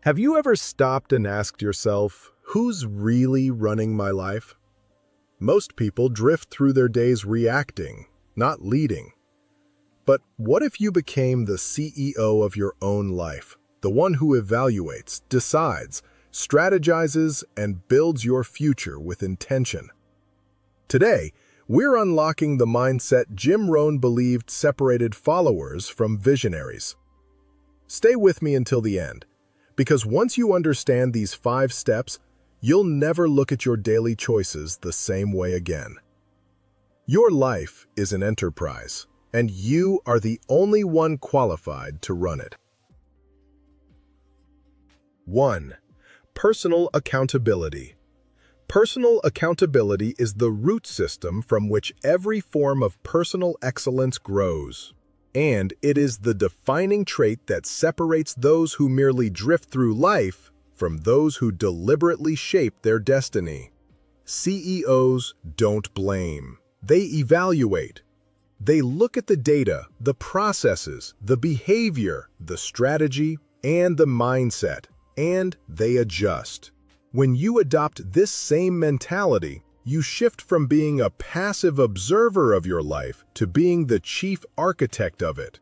Have you ever stopped and asked yourself, who's really running my life? Most people drift through their days reacting, not leading. But what if you became the CEO of your own life, the one who evaluates, decides, strategizes, and builds your future with intention? Today, we're unlocking the mindset Jim Rohn believed separated followers from visionaries. Stay with me until the end, because once you understand these 5 steps, you'll never look at your daily choices the same way again. Your life is an enterprise, and you are the only one qualified to run it. 1. Personal accountability. Personal accountability is the root system from which every form of personal excellence grows. And it is the defining trait that separates those who merely drift through life from those who deliberately shape their destiny. CEOs don't blame. They evaluate. They look at the data, the processes, the behavior, the strategy, and the mindset, and they adjust. When you adopt this same mentality, you shift from being a passive observer of your life to being the chief architect of it.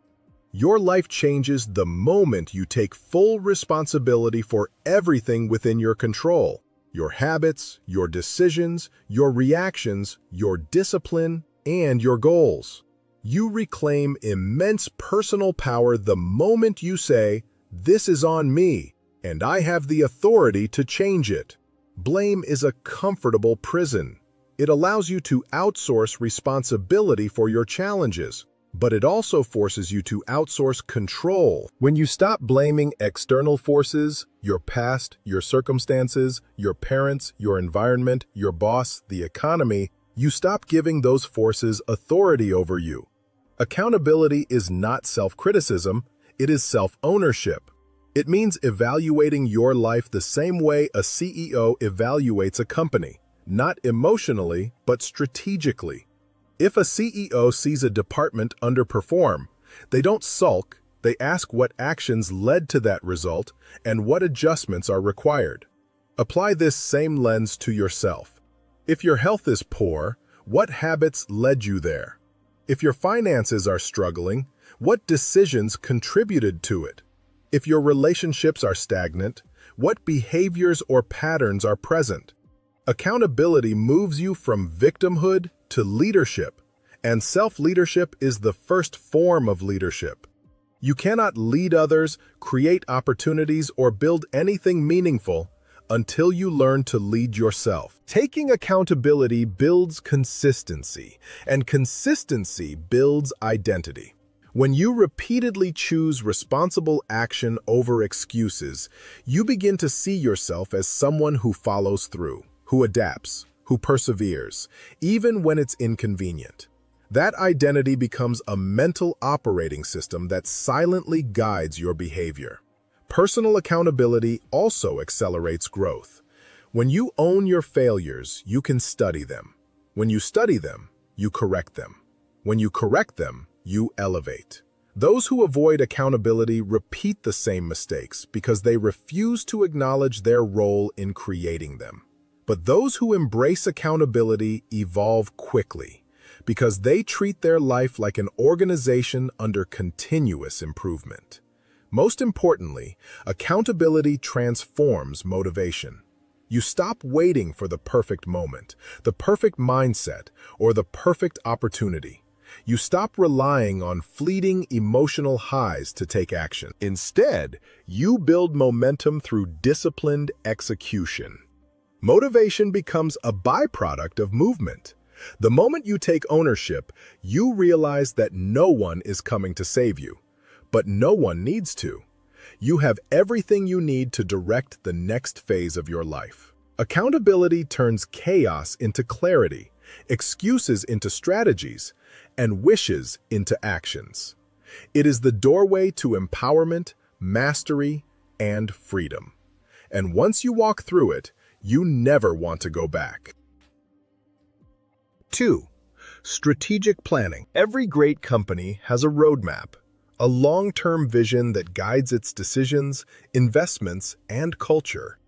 Your life changes the moment you take full responsibility for everything within your control: your habits, your decisions, your reactions, your discipline, and your goals. You reclaim immense personal power the moment you say, "This is on me, and I have the authority to change it." Blame is a comfortable prison. It allows you to outsource responsibility for your challenges, but it also forces you to outsource control. When you stop blaming external forces, your past, your circumstances, your parents, your environment, your boss, the economy, you stop giving those forces authority over you. Accountability is not self-criticism, it is self-ownership. It means evaluating your life the same way a CEO evaluates a company, not emotionally, but strategically. If a CEO sees a department underperform, they don't sulk, they ask what actions led to that result and what adjustments are required. Apply this same lens to yourself. If your health is poor, what habits led you there? If your finances are struggling, what decisions contributed to it? If your relationships are stagnant, what behaviors or patterns are present? Accountability moves you from victimhood to leadership, and self-leadership is the first form of leadership. You cannot lead others, create opportunities, or build anything meaningful until you learn to lead yourself. Taking accountability builds consistency, and consistency builds identity. When you repeatedly choose responsible action over excuses, you begin to see yourself as someone who follows through, who adapts, who perseveres, even when it's inconvenient. That identity becomes a mental operating system that silently guides your behavior. Personal accountability also accelerates growth. When you own your failures, you can study them. When you study them, you correct them. When you correct them, you elevate. Those who avoid accountability repeat the same mistakes because they refuse to acknowledge their role in creating them. But those who embrace accountability evolve quickly because they treat their life like an organization under continuous improvement. Most importantly, accountability transforms motivation. You stop waiting for the perfect moment, the perfect mindset, or the perfect opportunity. You stop relying on fleeting emotional highs to take action. Instead, you build momentum through disciplined execution. Motivation becomes a byproduct of movement. The moment you take ownership, you realize that no one is coming to save you. But no one needs to. You have everything you need to direct the next phase of your life. Accountability turns chaos into clarity, excuses into strategies, and wishes into actions. It is the doorway to empowerment, mastery, and freedom. And once you walk through it, you never want to go back. 2. Strategic planning. Every great company has a roadmap, a long-term vision that guides its decisions, investments, and culture.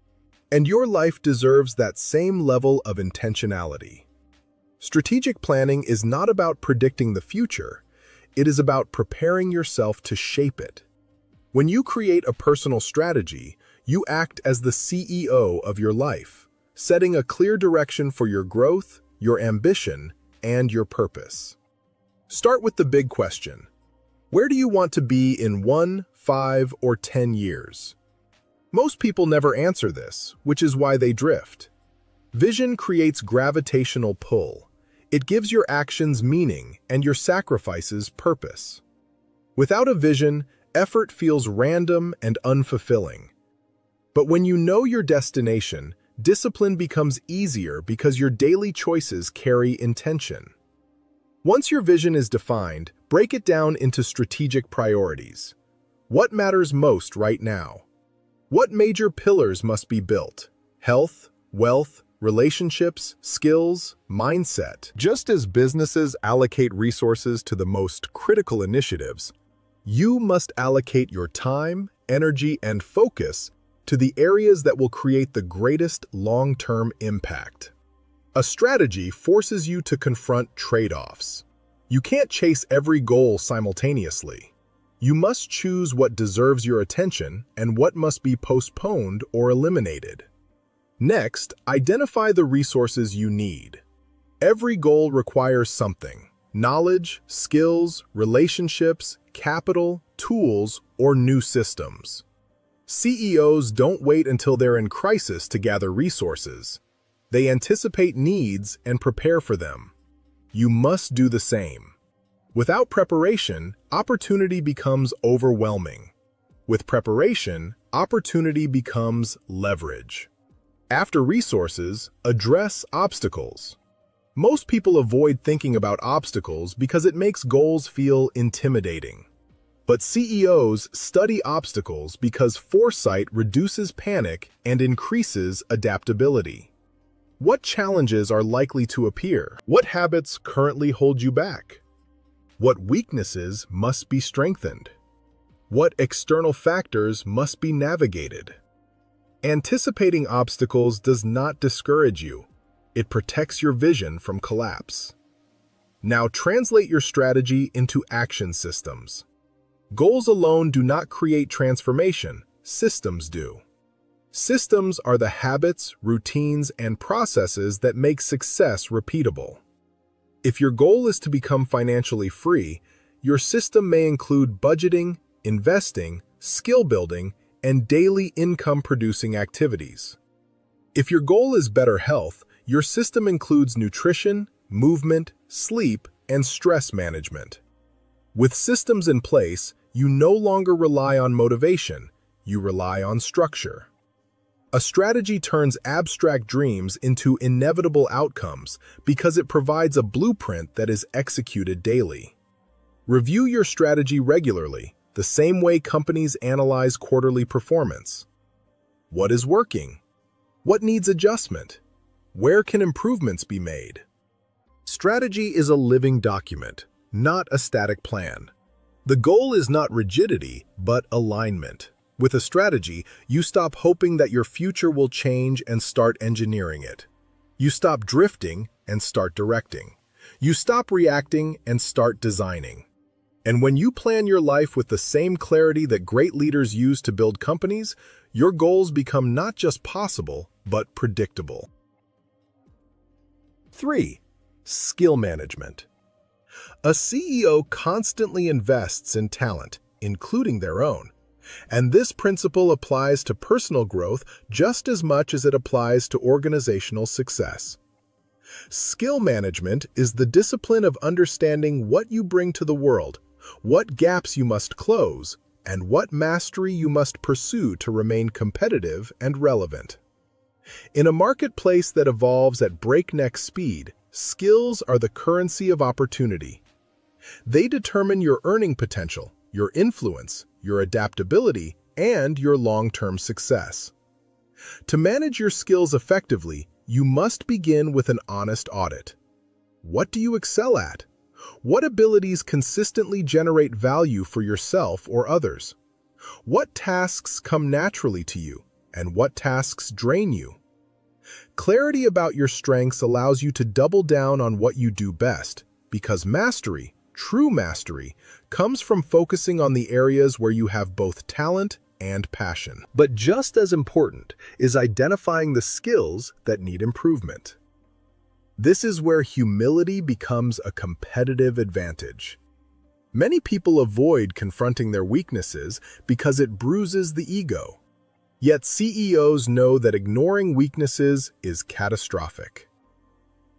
And your life deserves that same level of intentionality. Strategic planning is not about predicting the future. It is about preparing yourself to shape it. When you create a personal strategy, you act as the CEO of your life, setting a clear direction for your growth, your ambition, and your purpose. Start with the big question. Where do you want to be in 1, 5, or 10 years? Most people never answer this, which is why they drift. Vision creates gravitational pull. It gives your actions meaning and your sacrifices purpose. Without a vision, effort feels random and unfulfilling. But when you know your destination, discipline becomes easier because your daily choices carry intention. Once your vision is defined, break it down into strategic priorities. What matters most right now? What major pillars must be built? Health, wealth, relationships, skills, mindset. Just as businesses allocate resources to the most critical initiatives, you must allocate your time, energy, and focus to the areas that will create the greatest long-term impact. A strategy forces you to confront trade-offs. You can't chase every goal simultaneously. You must choose what deserves your attention and what must be postponed or eliminated. Next, identify the resources you need. Every goal requires something: knowledge, skills, relationships, capital, tools, or new systems. CEOs don't wait until they're in crisis to gather resources. They anticipate needs and prepare for them. You must do the same. Without preparation, opportunity becomes overwhelming. With preparation, opportunity becomes leverage. After resources, address obstacles. Most people avoid thinking about obstacles because it makes goals feel intimidating. But CEOs study obstacles because foresight reduces panic and increases adaptability. What challenges are likely to appear? What habits currently hold you back? What weaknesses must be strengthened? What external factors must be navigated? Anticipating obstacles does not discourage you. It protects your vision from collapse. Now translate your strategy into action systems. Goals alone do not create transformation, systems do. Systems are the habits, routines, and processes that make success repeatable. If your goal is to become financially free, your system may include budgeting, investing, skill building, and daily income-producing activities. If your goal is better health, your system includes nutrition, movement, sleep, and stress management. With systems in place, you no longer rely on motivation, you rely on structure. A strategy turns abstract dreams into inevitable outcomes because it provides a blueprint that is executed daily. Review your strategy regularly, the same way companies analyze quarterly performance. What is working? What needs adjustment? Where can improvements be made? Strategy is a living document, not a static plan. The goal is not rigidity, but alignment. With a strategy, you stop hoping that your future will change and start engineering it. You stop drifting and start directing. You stop reacting and start designing. And when you plan your life with the same clarity that great leaders use to build companies, your goals become not just possible, but predictable. 3. Skill management. A CEO constantly invests in talent, including their own. And this principle applies to personal growth just as much as it applies to organizational success. Skill management is the discipline of understanding what you bring to the world, what gaps you must close, and what mastery you must pursue to remain competitive and relevant. In a marketplace that evolves at breakneck speed, skills are the currency of opportunity. They determine your earning potential, your influence, your adaptability, and your long-term success. To manage your skills effectively, you must begin with an honest audit. What do you excel at? What abilities consistently generate value for yourself or others? What tasks come naturally to you, and what tasks drain you? Clarity about your strengths allows you to double down on what you do best, because mastery, true mastery, comes from focusing on the areas where you have both talent and passion. But just as important is identifying the skills that need improvement. This is where humility becomes a competitive advantage. Many people avoid confronting their weaknesses because it bruises the ego. Yet CEOs know that ignoring weaknesses is catastrophic.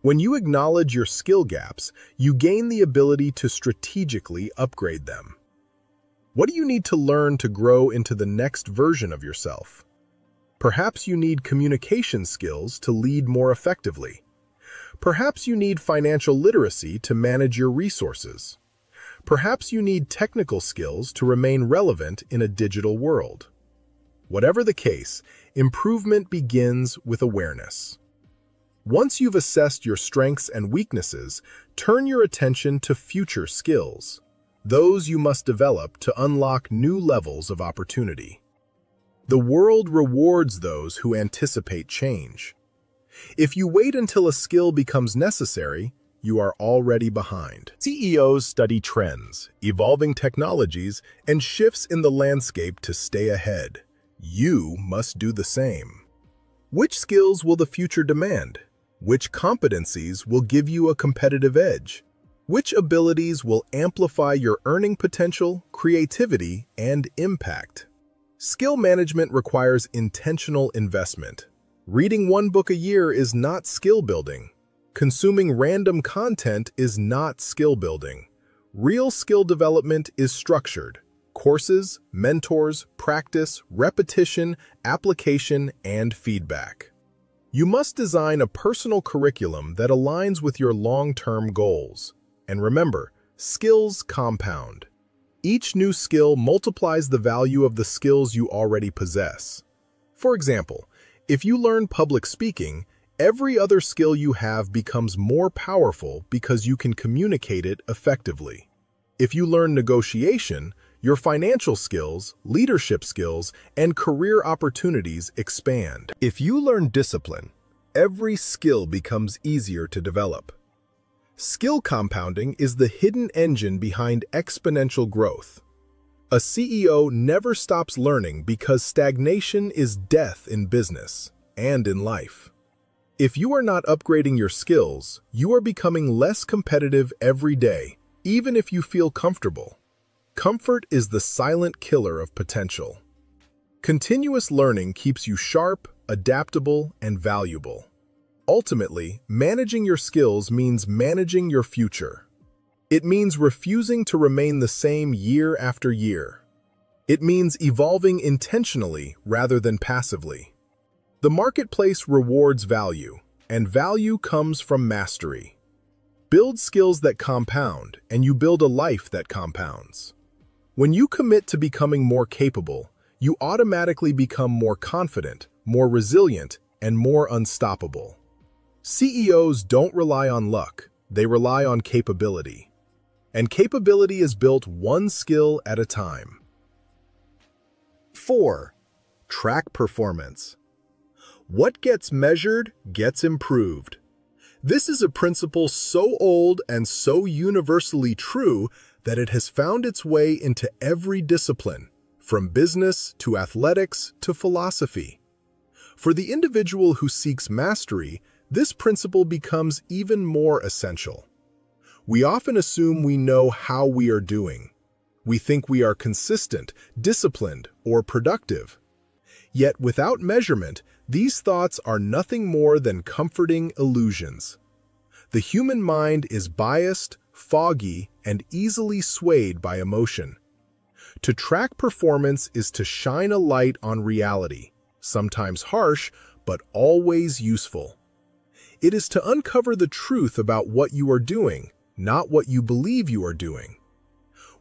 When you acknowledge your skill gaps, you gain the ability to strategically upgrade them. What do you need to learn to grow into the next version of yourself? Perhaps you need communication skills to lead more effectively. Perhaps you need financial literacy to manage your resources. Perhaps you need technical skills to remain relevant in a digital world. Whatever the case, improvement begins with awareness. Once you've assessed your strengths and weaknesses, turn your attention to future skills. Those you must develop to unlock new levels of opportunity. The world rewards those who anticipate change. If you wait until a skill becomes necessary, you are already behind. CEOs study trends, evolving technologies, and shifts in the landscape to stay ahead. You must do the same. Which skills will the future demand? Which competencies will give you a competitive edge? Which abilities will amplify your earning potential, creativity, and impact? Skill management requires intentional investment. Reading one book a year is not skill building. Consuming random content is not skill building. Real skill development is structured. Courses, mentors, practice, repetition, application, and feedback. You must design a personal curriculum that aligns with your long-term goals. And remember, skills compound. Each new skill multiplies the value of the skills you already possess. For example, if you learn public speaking, every other skill you have becomes more powerful because you can communicate it effectively. If you learn negotiation, your financial skills, leadership skills, and career opportunities expand. If you learn discipline, every skill becomes easier to develop. Skill compounding is the hidden engine behind exponential growth. A CEO never stops learning because stagnation is death in business and in life. If you are not upgrading your skills, you are becoming less competitive every day, even if you feel comfortable. Comfort is the silent killer of potential. Continuous learning keeps you sharp, adaptable, and valuable. Ultimately, managing your skills means managing your future. It means refusing to remain the same year after year. It means evolving intentionally rather than passively. The marketplace rewards value, and value comes from mastery. Build skills that compound, and you build a life that compounds. When you commit to becoming more capable, you automatically become more confident, more resilient, and more unstoppable. CEOs don't rely on luck, they rely on capability. And capability is built one skill at a time. 4. Track performance. What gets measured gets improved. This is a principle so old and so universally true that it has found its way into every discipline, from business to athletics to philosophy. For the individual who seeks mastery, this principle becomes even more essential. We often assume we know how we are doing. We think we are consistent, disciplined, or productive. Yet without measurement, these thoughts are nothing more than comforting illusions. The human mind is biased, foggy, and easily swayed by emotion. To track performance is to shine a light on reality, sometimes harsh, but always useful. It is to uncover the truth about what you are doing, not what you believe you are doing.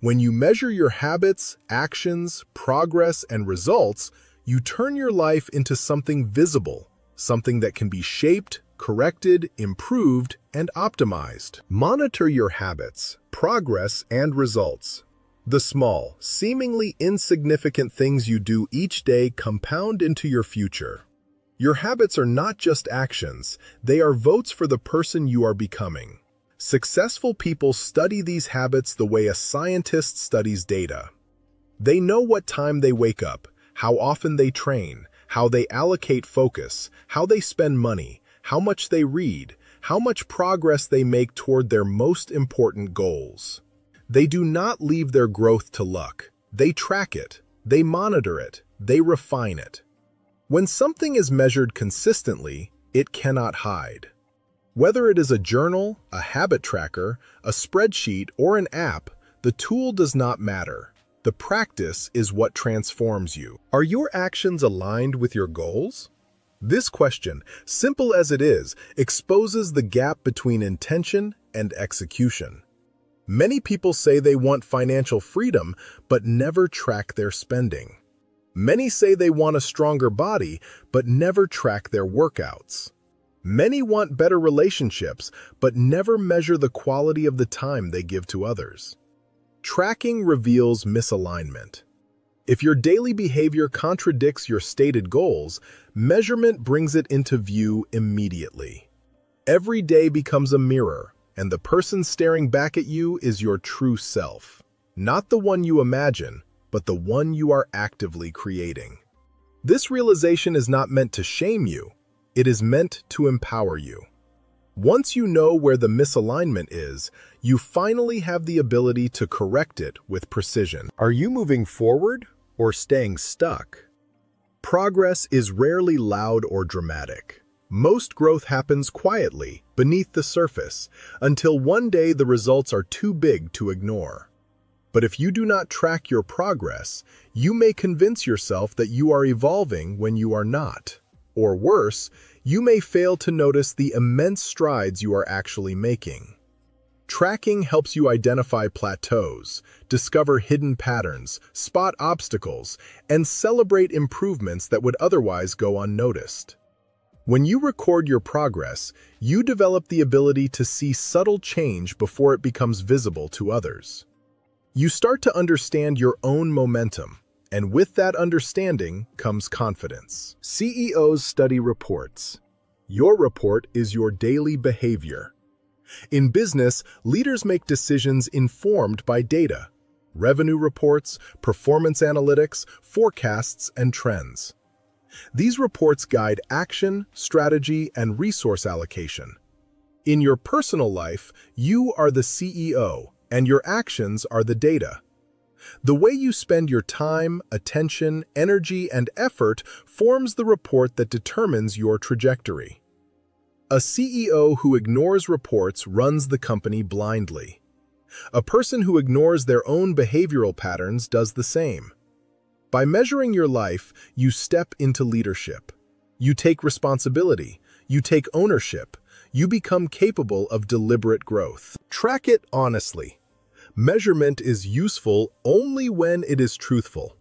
When you measure your habits, actions, progress, and results, you turn your life into something visible, something that can be shaped, corrected, improved, and optimized. Monitor your habits, progress, and results. The small, seemingly insignificant things you do each day compound into your future. Your habits are not just actions, they are votes for the person you are becoming. Successful people study these habits the way a scientist studies data. They know what time they wake up, how often they train, how they allocate focus, how they spend money, how much they read, how much progress they make toward their most important goals. They do not leave their growth to luck. They track it, they monitor it, they refine it. When something is measured consistently, it cannot hide. Whether it is a journal, a habit tracker, a spreadsheet, or an app, the tool does not matter. The practice is what transforms you. Are your actions aligned with your goals? This question, simple as it is, exposes the gap between intention and execution. Many people say they want financial freedom, but never track their spending. Many say they want a stronger body, but never track their workouts. Many want better relationships, but never measure the quality of the time they give to others. Tracking reveals misalignment. If your daily behavior contradicts your stated goals, measurement brings it into view immediately. Every day becomes a mirror, and the person staring back at you is your true self. Not the one you imagine, but the one you are actively creating. This realization is not meant to shame you. It is meant to empower you. Once you know where the misalignment is, you finally have the ability to correct it with precision. Are you moving forward or staying stuck? Progress is rarely loud or dramatic. Most growth happens quietly, beneath the surface, until one day the results are too big to ignore. But if you do not track your progress, you may convince yourself that you are evolving when you are not. Or worse, you may fail to notice the immense strides you are actually making. Tracking helps you identify plateaus, discover hidden patterns, spot obstacles, and celebrate improvements that would otherwise go unnoticed. When you record your progress, you develop the ability to see subtle change before it becomes visible to others. You start to understand your own momentum, and with that understanding comes confidence. CEOs study reports. Your report is your daily behavior. In business, leaders make decisions informed by data, revenue reports, performance analytics, forecasts, and trends. These reports guide action, strategy, and resource allocation. In your personal life, you are the CEO, and your actions are the data. The way you spend your time, attention, energy, and effort forms the report that determines your trajectory. A CEO who ignores reports runs the company blindly. A person who ignores their own behavioral patterns does the same. By measuring your life, you step into leadership. You take responsibility. You take ownership. You become capable of deliberate growth. Track it honestly. Measurement is useful only when it is truthful.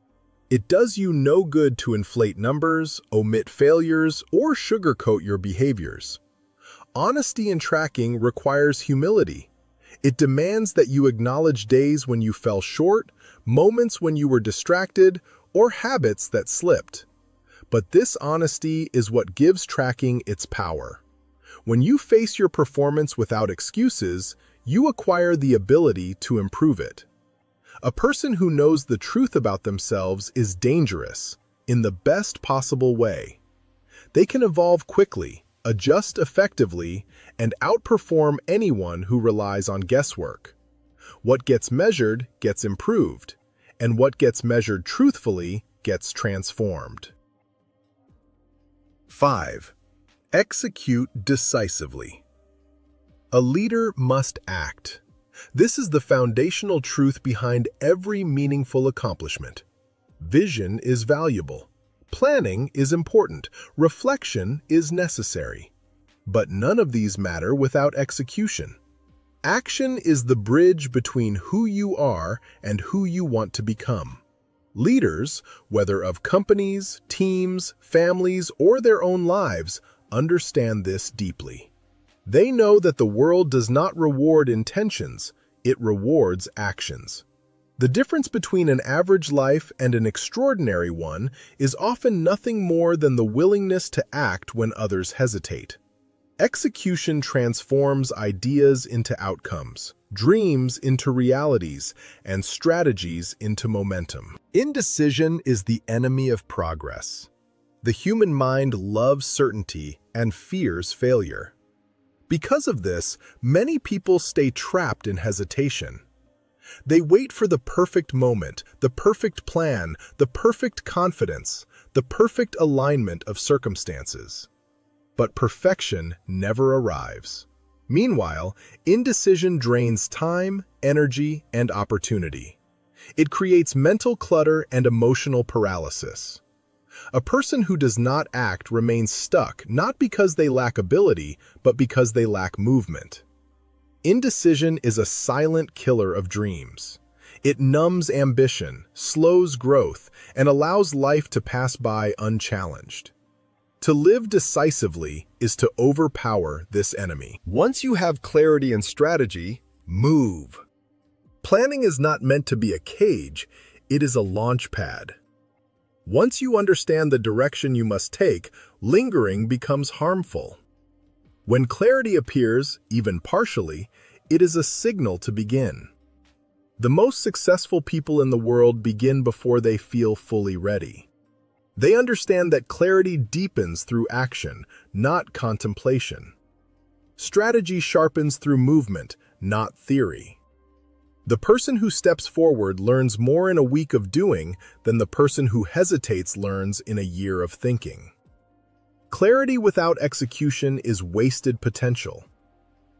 It does you no good to inflate numbers, omit failures, or sugarcoat your behaviors. Honesty in tracking requires humility. It demands that you acknowledge days when you fell short, moments when you were distracted, or habits that slipped. But this honesty is what gives tracking its power. When you face your performance without excuses, you acquire the ability to improve it. A person who knows the truth about themselves is dangerous, in the best possible way. They can evolve quickly, adjust effectively, and outperform anyone who relies on guesswork. What gets measured gets improved, and what gets measured truthfully gets transformed. 5. Execute decisively. A leader must act. This is the foundational truth behind every meaningful accomplishment. Vision is valuable. Planning is important. Reflection is necessary. But none of these matter without execution. Action is the bridge between who you are and who you want to become. Leaders, whether of companies, teams, families, or their own lives, understand this deeply. They know that the world does not reward intentions, it rewards actions. The difference between an average life and an extraordinary one is often nothing more than the willingness to act when others hesitate. Execution transforms ideas into outcomes, dreams into realities, and strategies into momentum. Indecision is the enemy of progress. The human mind loves certainty and fears failure. Because of this, many people stay trapped in hesitation. They wait for the perfect moment, the perfect plan, the perfect confidence, the perfect alignment of circumstances. But perfection never arrives. Meanwhile, indecision drains time, energy, and opportunity. It creates mental clutter and emotional paralysis. A person who does not act remains stuck not because they lack ability, but because they lack movement. Indecision is a silent killer of dreams. It numbs ambition, slows growth, and allows life to pass by unchallenged. To live decisively is to overpower this enemy. Once you have clarity and strategy, move. Planning is not meant to be a cage, it is a launch pad. Once you understand the direction you must take, lingering becomes harmful. When clarity appears, even partially, it is a signal to begin. The most successful people in the world begin before they feel fully ready. They understand that clarity deepens through action, not contemplation. Strategy sharpens through movement, not theory. The person who steps forward learns more in a week of doing than the person who hesitates learns in a year of thinking. Clarity without execution is wasted potential.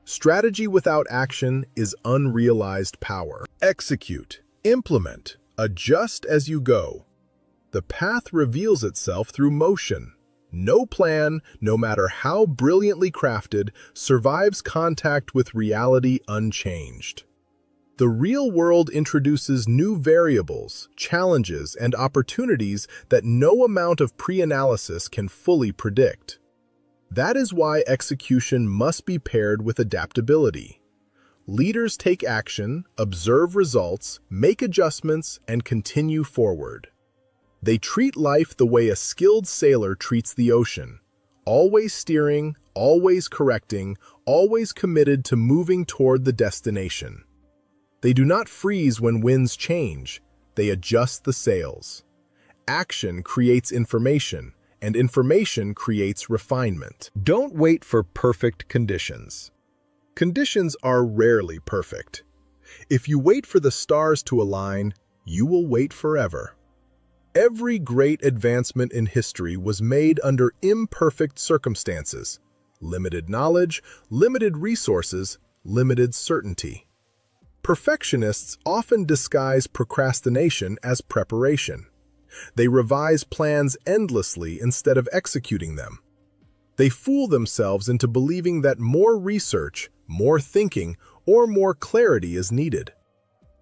Strategy without action is unrealized power. Execute, implement, adjust as you go. The path reveals itself through motion. No plan, no matter how brilliantly crafted, survives contact with reality unchanged. The real world introduces new variables, challenges, and opportunities that no amount of pre-analysis can fully predict. That is why execution must be paired with adaptability. Leaders take action, observe results, make adjustments, and continue forward. They treat life the way a skilled sailor treats the ocean, always steering, always correcting, always committed to moving toward the destination. They do not freeze when winds change, they adjust the sails. Action creates information, and information creates refinement. Don't wait for perfect conditions. Conditions are rarely perfect. If you wait for the stars to align, you will wait forever. Every great advancement in history was made under imperfect circumstances, limited knowledge, limited resources, limited certainty. Perfectionists often disguise procrastination as preparation. They revise plans endlessly instead of executing them. They fool themselves into believing that more research, more thinking, or more clarity is needed.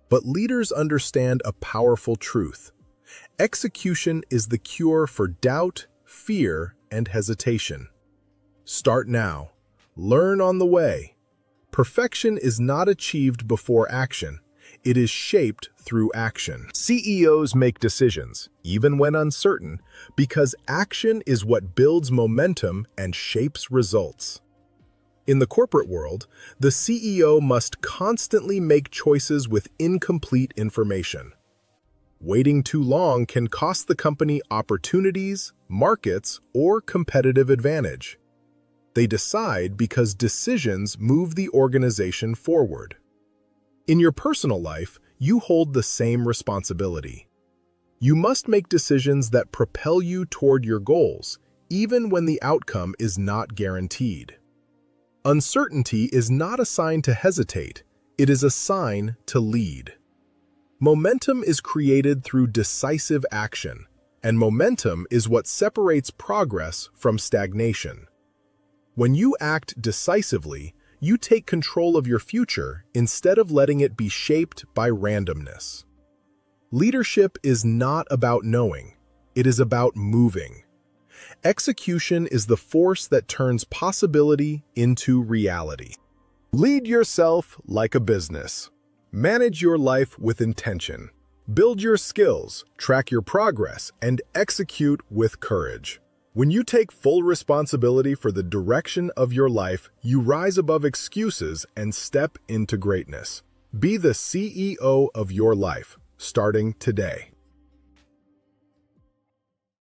But leaders understand a powerful truth. Execution is the cure for doubt, fear, and hesitation. Start now. Learn on the way. Perfection is not achieved before action. It is shaped through action. CEOs make decisions, even when uncertain, because action is what builds momentum and shapes results. In the corporate world, the CEO must constantly make choices with incomplete information. Waiting too long can cost the company opportunities, markets, or competitive advantage. They decide because decisions move the organization forward. In your personal life, you hold the same responsibility. You must make decisions that propel you toward your goals, even when the outcome is not guaranteed. Uncertainty is not a sign to hesitate, it is a sign to lead. Momentum is created through decisive action, and momentum is what separates progress from stagnation. When you act decisively, you take control of your future instead of letting it be shaped by randomness. Leadership is not about knowing, it is about moving. Execution is the force that turns possibility into reality. Lead yourself like a business. Manage your life with intention. Build your skills, track your progress, and execute with courage. When you take full responsibility for the direction of your life, you rise above excuses and step into greatness. Be the CEO of your life, starting today.